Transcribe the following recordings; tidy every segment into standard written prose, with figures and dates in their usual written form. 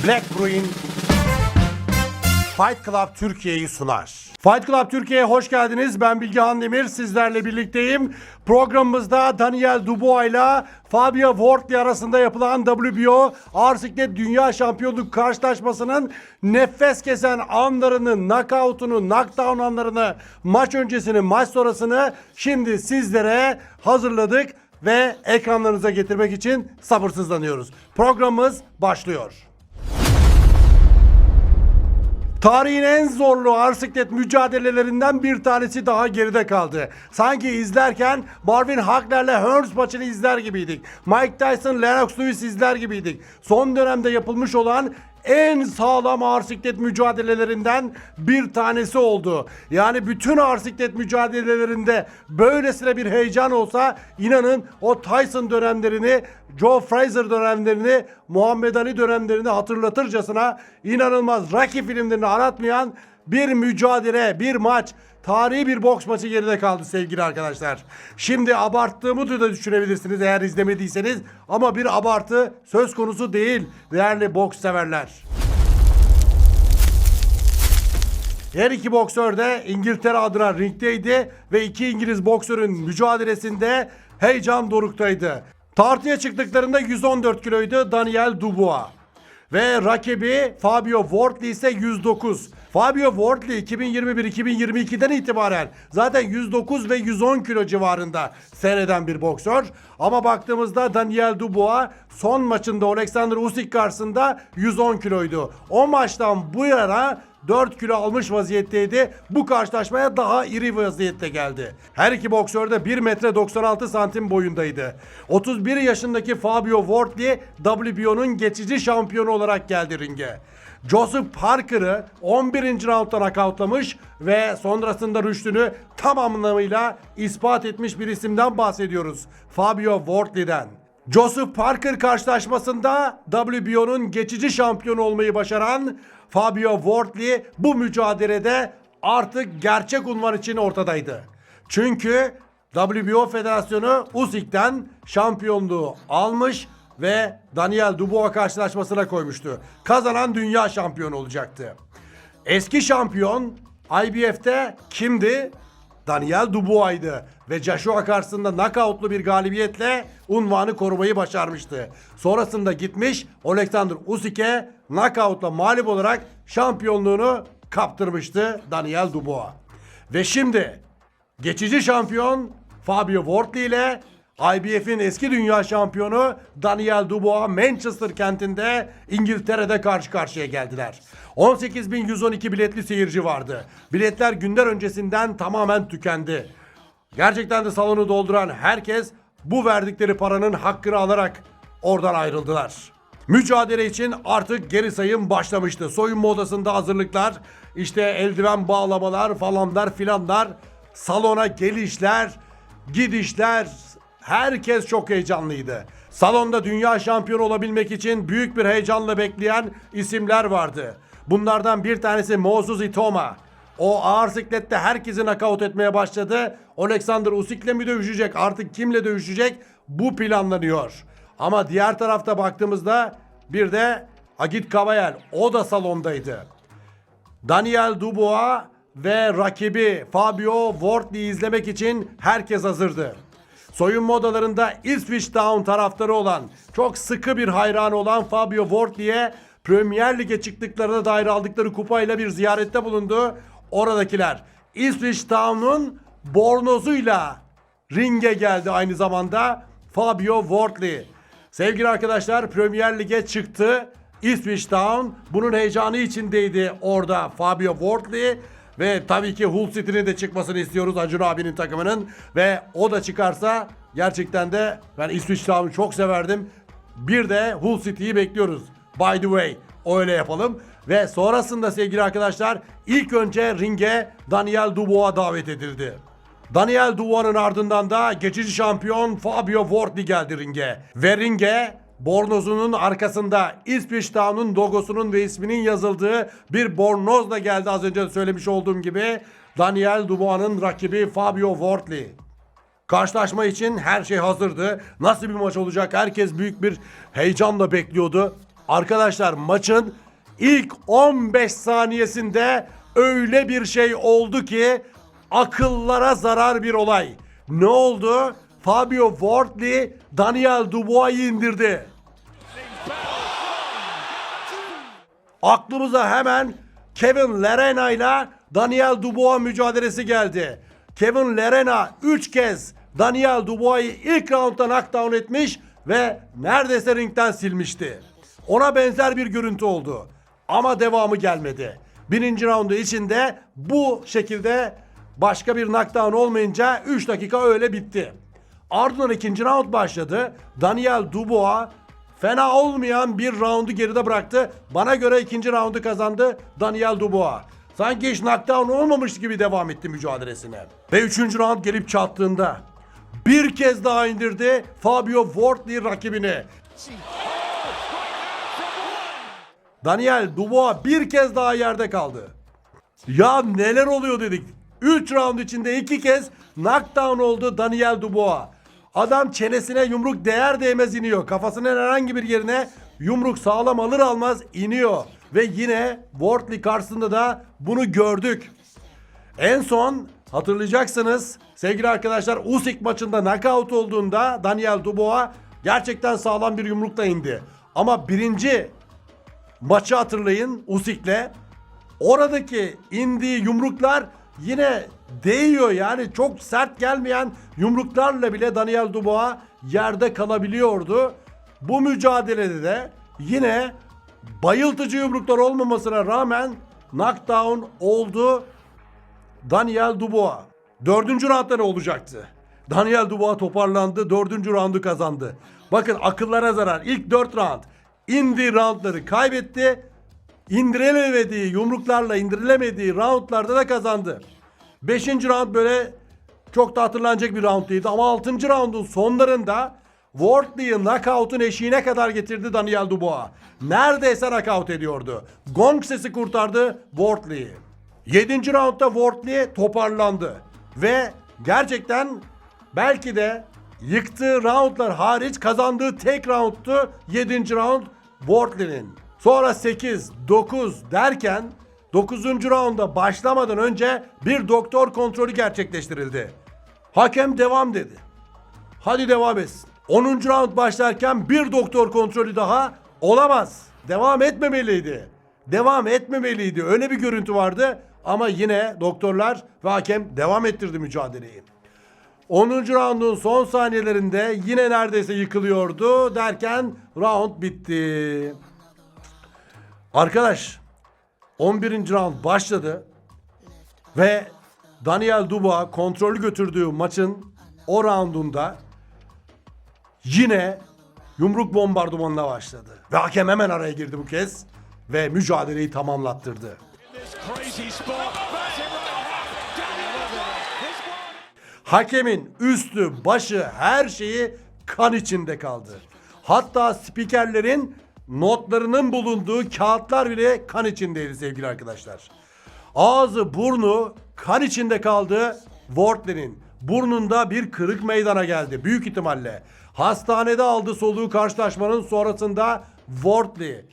Black Bruin Fight Club Türkiye'yi sunar. Fight Club Türkiye'ye hoş geldiniz. Ben Bilgehan Demir, sizlerle birlikteyim. Programımızda Daniel Dubois ile Fabio Wardley arasında yapılan WBO Ağır Siklet Dünya Şampiyonluk karşılaşmasının nefes kesen anlarını, knockout'unu, knockdown anlarını, maç öncesini, maç sonrasını şimdi sizlere hazırladık ve ekranlarınıza getirmek için sabırsızlanıyoruz. Programımız başlıyor. Tarihin en zorlu ağır siklet mücadelelerinden bir tanesi daha geride kaldı. Sanki izlerken Marvin Hagler'le Hearns maçını izler gibiydik. Mike Tyson, Lennox Lewis izler gibiydik. Son dönemde yapılmış olan en sağlam ağır siklet mücadelelerinden bir tanesi oldu. Yani bütün ağır siklet mücadelelerinde böylesine bir heyecan olsa inanın o Tyson dönemlerini, Joe Frazier dönemlerini, Muhammed Ali dönemlerini hatırlatırcasına inanılmaz Rocky filmlerini aratmayan bir mücadele, bir maç. Tarihi bir boks maçı geride kaldı sevgili arkadaşlar. Şimdi abarttığımı da düşünebilirsiniz eğer izlemediyseniz. Ama bir abartı söz konusu değil değerli boks severler. Her iki boksör de İngiltere adına ringdeydi ve iki İngiliz boksörün mücadelesinde heyecan doruktaydı. Tartıya çıktıklarında 114 kiloydu Daniel Dubois. Ve rakibi Fabio Wardley ise 109. Fabio Wardley 2021-2022'den itibaren zaten 109 ve 110 kilo civarında seyreden bir boksör. Ama baktığımızda Daniel Dubois son maçında Alexander Usyk karşısında 110 kiloydu. O maçtan bu yana 4 kilo almış vaziyetteydi. Bu karşılaşmaya daha iri vaziyette geldi. Her iki boksör de 1 metre 96 santim boyundaydı. 31 yaşındaki Fabio Wardley WBO'nun geçici şampiyonu olarak geldi ringe. Joseph Parker'ı 11. roundda knockoutlamış ve sonrasında rüştünü tam anlamıyla ispat etmiş bir isimden bahsediyoruz. Fabio Wardley'den. Joseph Parker karşılaşmasında WBO'nun geçici şampiyonu olmayı başaran Fabio Wardley bu mücadelede artık gerçek unvan için ortadaydı. Çünkü WBO Federasyonu Usyk'ten şampiyonluğu almış ve Daniel Dubois karşılaşmasına koymuştu. Kazanan dünya şampiyonu olacaktı. Eski şampiyon IBF'te kimdi? Daniel Dubois'ydı ve Joshua karşısında knockoutlu bir galibiyetle unvanı korumayı başarmıştı. Sonrasında gitmiş Alexander Usyk'e knockoutla mağlup olarak şampiyonluğunu kaptırmıştı Daniel Dubois. Ve şimdi geçici şampiyon Fabio Wardley ile IBF'in eski dünya şampiyonu Daniel Dubois Manchester kentinde İngiltere'de karşı karşıya geldiler. 18.112 biletli seyirci vardı. Biletler günler öncesinden tamamen tükendi. Gerçekten de salonu dolduran herkes bu verdikleri paranın hakkını alarak oradan ayrıldılar. Mücadele için artık geri sayım başlamıştı. Soyunma odasında hazırlıklar, işte eldiven bağlamalar falanlar filanlar, salona gelişler, gidişler, herkes çok heyecanlıydı. Salonda dünya şampiyonu olabilmek için büyük bir heyecanla bekleyen isimler vardı. Bunlardan bir tanesi Moses Itoma. O ağır siklette herkesi knockout etmeye başladı. Alexander Usyk'le mi dövüşecek? Artık kimle dövüşecek? Bu planlanıyor. Ama diğer tarafta baktığımızda bir de Agit Kabayel. O da salondaydı. Daniel Dubois ve rakibi Fabio Wardley'i izlemek için herkes hazırdı. Soyunma odalarında Ipswich Town taraftarı olan, çok sıkı bir hayranı olan Fabio Wardley'e Premier Lig'e çıktıklarına dair aldıkları kupayla bir ziyarette bulundu. Oradakiler Ipswich Town'un bornozuyla ringe geldi aynı zamanda Fabio Wardley. Sevgili arkadaşlar, Premier Lig'e çıktı Ipswich Town. Bunun heyecanı içindeydi orada Fabio Wardley. Ve tabii ki Hull City'nin de çıkmasını istiyoruz Acun abinin takımının. Ve o da çıkarsa gerçekten de ben Ipswich Town'u çok severdim. Bir de Hull City'yi bekliyoruz. By the way, öyle yapalım. Ve sonrasında sevgili arkadaşlar ilk önce ringe Daniel Dubois davet edildi. Daniel Dubois'ın ardından da geçici şampiyon Fabio Wardley geldi ringe. Ve ringe bornozunun arkasında Ipswich Town'un logosunun ve isminin yazıldığı bir bornozla geldi, az önce söylemiş olduğum gibi Daniel Dubois'ın rakibi Fabio Wardley. Karşılaşma için her şey hazırdı. Nasıl bir maç olacak? Herkes büyük bir heyecanla bekliyordu. Arkadaşlar maçın ilk 15 saniyesinde öyle bir şey oldu ki akıllara zarar bir olay. Ne oldu? Fabio Wardley Daniel Dubois'ı indirdi. Aklımıza hemen Kevin Lerena ile Daniel Dubois mücadelesi geldi. Kevin Lerena 3 kez Daniel Dubois'ı ilk roundda knockdown etmiş ve neredeyse ringden silmişti. Ona benzer bir görüntü oldu. Ama devamı gelmedi. Birinci roundu içinde bu şekilde başka bir knockdown olmayınca 3 dakika öyle bitti. Ardından ikinci round başladı. Daniel Dubois fena olmayan bir roundu geride bıraktı. Bana göre ikinci roundu kazandı Daniel Dubois. Sanki hiç knockdown olmamış gibi devam etti mücadelesine. Ve üçüncü round gelip çattığında bir kez daha indirdi Fabio Wardley rakibini. Daniel Dubois bir kez daha yerde kaldı. Ya neler oluyor dedik. 3 round içinde 2 kez knockdown oldu Daniel Dubois. Adam çenesine yumruk değer değmez iniyor. Kafasının herhangi bir yerine yumruk sağlam alır almaz iniyor. Ve yine Wardley karşısında da bunu gördük. En son hatırlayacaksınız sevgili arkadaşlar, Usyk maçında knockout olduğunda Daniel Dubois gerçekten sağlam bir yumrukla indi. Ama birinci maçı hatırlayın Usyk'le. Oradaki indiği yumruklar yine değiyor, yani çok sert gelmeyen yumruklarla bile Daniel Dubois yerde kalabiliyordu. Bu mücadelede de yine bayıltıcı yumruklar olmamasına rağmen knockdown oldu Daniel Dubois. Dördüncü roundda ne olacaktı? Daniel Dubois toparlandı, dördüncü roundu kazandı. Bakın akıllara zarar. İlk 4 round indiği roundları kaybetti. İndirilemediği yumruklarla indirilemediği roundlarda da kazandı. 5. round böyle çok da hatırlanacak bir round değildi ama 6. roundun sonlarında Wardley'i knockout'un eşiğine kadar getirdi Daniel Dubois. Neredeyse knockout ediyordu. Gong sesi kurtardı Wardley'i. 7. roundda Wardley toparlandı ve gerçekten belki de yıktığı roundlar hariç kazandığı tek roundtu 7. round Wardley'nin. Sonra 8, 9 derken 9. rounda başlamadan önce bir doktor kontrolü gerçekleştirildi. Hakem devam dedi. Hadi devam etsin. 10. round başlarken bir doktor kontrolü daha olamaz. Devam etmemeliydi. Devam etmemeliydi. Öyle bir görüntü vardı ama yine doktorlar ve hakem devam ettirdi mücadeleyi. 10. roundun son saniyelerinde yine neredeyse yıkılıyordu derken round bitti. Arkadaş 11. round başladı ve Daniel Dubois kontrolü götürdüğü maçın o roundunda yine yumruk bombardımanına başladı. Ve hakem hemen araya girdi bu kez ve mücadeleyi tamamlattırdı. Hakemin üstü, başı, her şeyi kan içinde kaldı. Hatta spikerlerin notlarının bulunduğu kağıtlar bile kan içindeydi sevgili arkadaşlar. Ağzı, burnu kan içinde kaldı Wardley'nin. Burnunda bir kırık meydana geldi büyük ihtimalle. Hastanede aldığı soluğu karşılaşmanın sonrasında Wardley.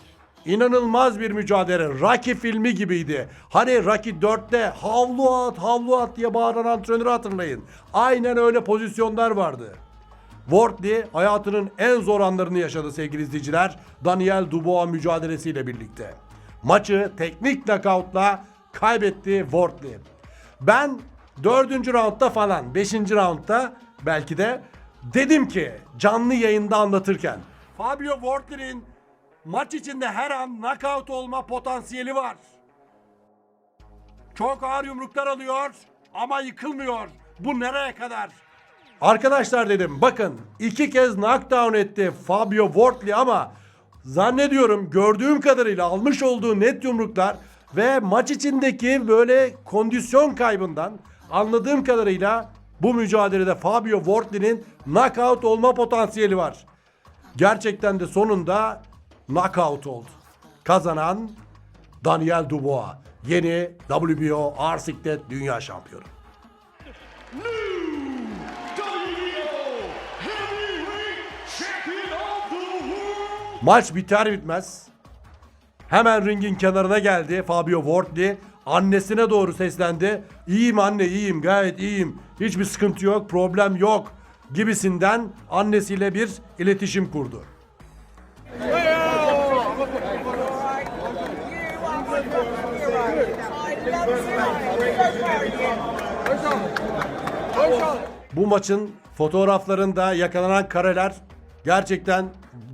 İnanılmaz bir mücadele. Rocky filmi gibiydi. Hani Rocky 4'te havlu at, havlu at diye bağıran antrenörü hatırlayın. Aynen öyle pozisyonlar vardı. Wardley hayatının en zor anlarını yaşadı sevgili izleyiciler. Daniel Dubois mücadelesiyle birlikte. Maçı teknik knockoutla kaybetti Wardley. Ben 4. roundda falan 5. roundda belki de dedim ki canlı yayında anlatırken Fabio Wardley'nin maç içinde her an knockout olma potansiyeli var. Çok ağır yumruklar alıyor ama yıkılmıyor. Bu nereye kadar? Arkadaşlar dedim bakın 2 kez knockdown etti Fabio Wardley ama zannediyorum gördüğüm kadarıyla almış olduğu net yumruklar ve maç içindeki böyle kondisyon kaybından anladığım kadarıyla bu mücadelede Fabio Wardley'nin knockout olma potansiyeli var. Gerçekten de sonunda knockout oldu. Kazanan Daniel Dubois. Yeni WBO ağır siklet dünya şampiyonu. Maç biter bitmez hemen ringin kenarına geldi Fabio Wardley. Annesine doğru seslendi. İyiyim anne, iyiyim, gayet iyiyim. Hiçbir sıkıntı yok, problem yok gibisinden annesiyle bir iletişim kurdu. Bu maçın fotoğraflarında yakalanan kareler gerçekten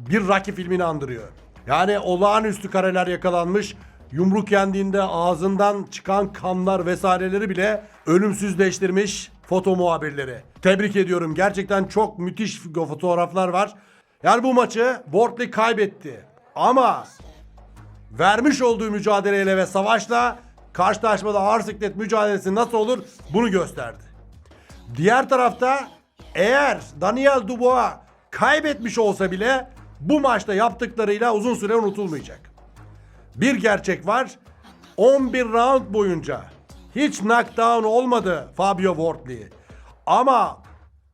bir Rocky filmini andırıyor. Yani olağanüstü kareler yakalanmış. Yumruk yendiğinde ağzından çıkan kanlar vesaireleri bile ölümsüzleştirmiş foto muhabirleri. Tebrik ediyorum. Gerçekten çok müthiş fotoğraflar var. Yani bu maçı Wardley kaybetti. Ama vermiş olduğu mücadeleyle ve savaşla karşılaşmada ağır siklet mücadelesi nasıl olur bunu gösterdi. Diğer tarafta eğer Daniel Dubois kaybetmiş olsa bile bu maçta yaptıklarıyla uzun süre unutulmayacak. Bir gerçek var. 11 round boyunca hiç knockdown olmadı Fabio Wardley. Ama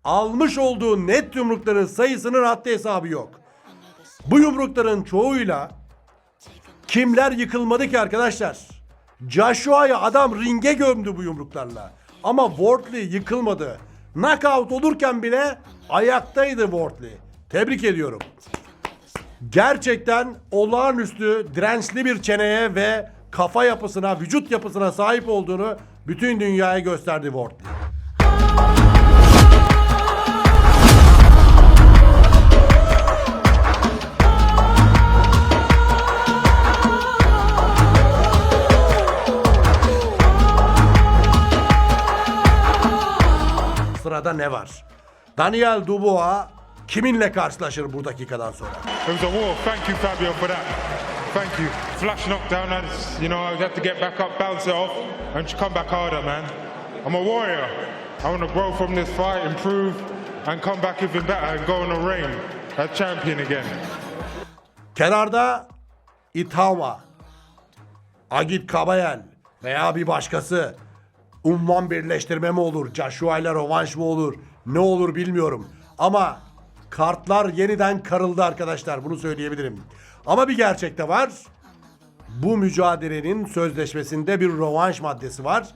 almış olduğu net yumrukların sayısının haddi hesabı yok. Bu yumrukların çoğuyla kimler yıkılmadı ki arkadaşlar? Joshua'yı adam ringe gömdü bu yumruklarla. Ama Wardley yıkılmadı. Knockout olurken bile ayaktaydı Wardley. Tebrik ediyorum. Gerçekten olağanüstü dirençli bir çeneye ve kafa yapısına, vücut yapısına sahip olduğunu bütün dünyaya gösterdi Wardley. Sırada ne var? Daniel Dubois kiminle karşılaşır bu dakikadan sonra? It was a war. Thank you, Fabio, for that. Thank you. Flash knockdown. You know, I had to get back up, bounce it off, and come back harder, man. I'm a warrior. I want to grow from this fight, improve, and come back even better and go on a reign as champion again. Kenarda Itama, Agit Kabayel veya bir başkası. Unvan birleştirme mi olur? Joshua ile rövanş mı olur? Ne olur bilmiyorum. Ama kartlar yeniden karıldı arkadaşlar. Bunu söyleyebilirim. Ama bir gerçek de var. Bu mücadelenin sözleşmesinde bir rövanş maddesi var.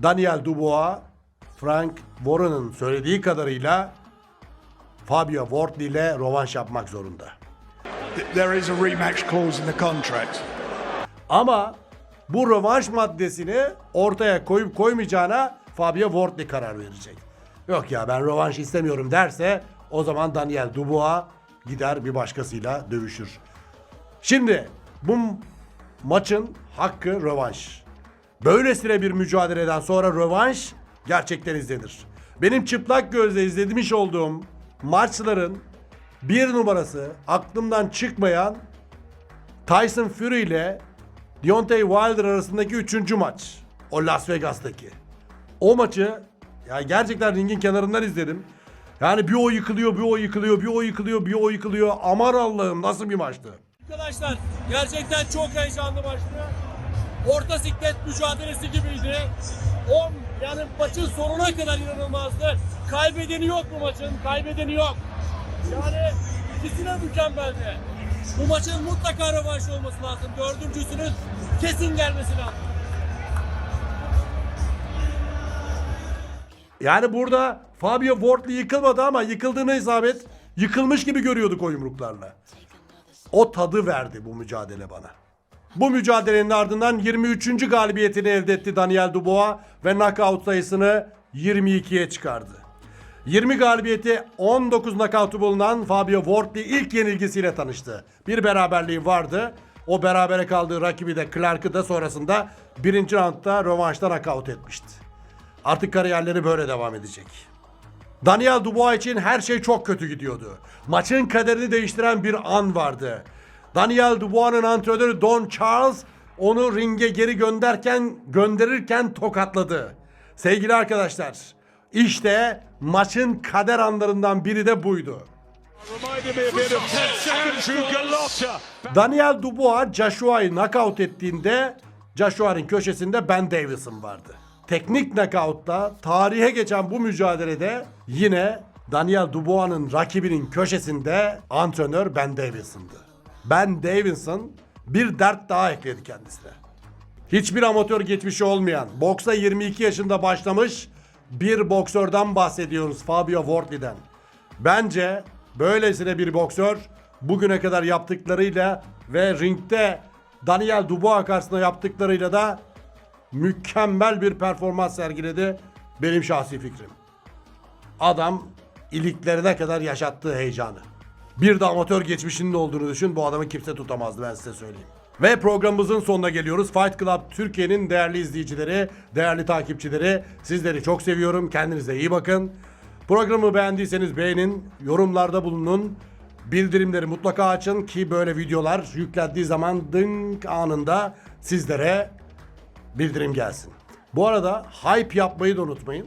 Daniel Dubois, Frank Warren'ın söylediği kadarıyla Fabio Wardley ile rövanş yapmak zorunda. There is a rematch clause in the contract. Ama bu rövanş maddesini ortaya koyup koymayacağına Fabio Wardley karar verecek. Yok ya ben rövanş istemiyorum derse o zaman Daniel Dubois gider bir başkasıyla dövüşür. Şimdi bu maçın hakkı rövanş. Böylesine bir mücadeleden sonra rövanş gerçekten izlenir. Benim çıplak gözle izlemiş olduğum maçların bir numarası aklımdan çıkmayan Tyson Fury ile Deontay Wilder arasındaki 3. maç. O Las Vegas'taki. O maçı ya gerçekten ringin kenarından izledim. Yani bir o yıkılıyor, bir o yıkılıyor, bir o yıkılıyor, bir o yıkılıyor. Aman Allah'ım nasıl bir maçtı. Arkadaşlar gerçekten çok heyecanlı maçtı. Orta siklet mücadelesi gibiydi. Yani maçın sonuna kadar inanılmazdı. Kaybedeni yok bu maçın, kaybedeni yok. Yani ikisine mükemmeldi. Bu maçın mutlaka rövanş olması lazım. Dördüncüsünün kesin gelmesi lazım. Yani burada Fabio Wardley yıkılmadı ama yıkıldığını isabet yıkılmış gibi görüyorduk o yumruklarla. O tadı verdi bu mücadele bana. Bu mücadelenin ardından 23. galibiyetini elde etti Daniel Dubois ve knockout sayısını 22'ye çıkardı. 20 galibiyeti 19 knockout'u bulunan Fabio Wardley ilk yenilgisiyle tanıştı. Bir beraberliği vardı. O berabere kaldığı rakibi de Clark'ı da sonrasında 1. roundda rövanşta knockout etmişti. Artık kariyerleri böyle devam edecek. Daniel Dubois için her şey çok kötü gidiyordu. Maçın kaderini değiştiren bir an vardı. Daniel Dubois'ın antrenörü Don Charles onu ringe geri gönderirken tokatladı. Sevgili arkadaşlar, işte maçın kader anlarından biri de buydu. Daniel Dubois Joshua'yı knockout ettiğinde Joshua'nın köşesinde Ben Davison vardı. Teknik knockout'ta tarihe geçen bu mücadelede yine Daniel Dubois'ın rakibinin köşesinde antrenör Ben Davidson'dı. Ben Davidson bir dert daha ekledi kendisine. Hiçbir amatör geçmişi olmayan, boksa 22 yaşında başlamış bir boksörden bahsediyoruz, Fabio Wardley'den. Bence böylesine bir boksör bugüne kadar yaptıklarıyla ve ringde Daniel Dubois karşısında yaptıklarıyla da mükemmel bir performans sergiledi. Benim şahsi fikrim. Adam iliklerine kadar yaşattığı heyecanı. Bir de amatör geçmişinin olduğunu düşün. Bu adamı kimse tutamazdı, ben size söyleyeyim. Ve programımızın sonuna geliyoruz. Fight Club Türkiye'nin değerli izleyicileri, değerli takipçileri, sizleri çok seviyorum. Kendinize iyi bakın. Programı beğendiyseniz beğenin, yorumlarda bulunun. Bildirimleri mutlaka açın ki böyle videolar yüklendiği zaman dınk anında sizlere bildirim gelsin. Bu arada hype yapmayı da unutmayın.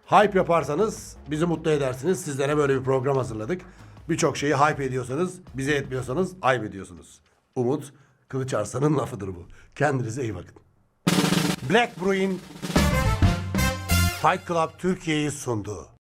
Hype yaparsanız bizi mutlu edersiniz. Sizlere böyle bir program hazırladık. Birçok şeyi hype ediyorsanız, bize etmiyorsanız ayıp ediyorsunuz. Umut Kılıç Arslan'ın lafıdır bu. Kendinize iyi bakın. Black Bruin Fight Club Türkiye'yi sundu.